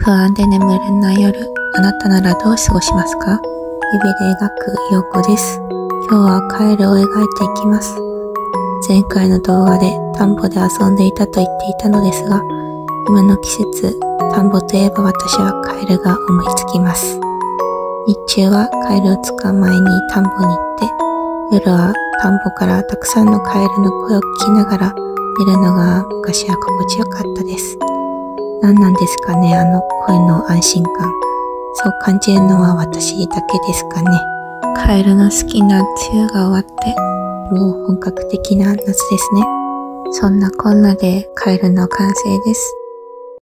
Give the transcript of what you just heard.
不安で眠れない夜、あなたならどう過ごしますか？指で描く陽子です。今日はカエルを描いていきます。前回の動画で田んぼで遊んでいたと言っていたのですが、今の季節、田んぼといえば私はカエルが思いつきます。日中はカエルを捕まえに田んぼに行って、夜は田んぼからたくさんのカエルの声を聞きながら寝るのが昔は心地よかったです。何なんですかね、あの声の安心感。そう感じるのは私だけですかね。カエルの好きな梅雨が終わって、もう本格的な夏ですね。そんなこんなでカエルの完成です。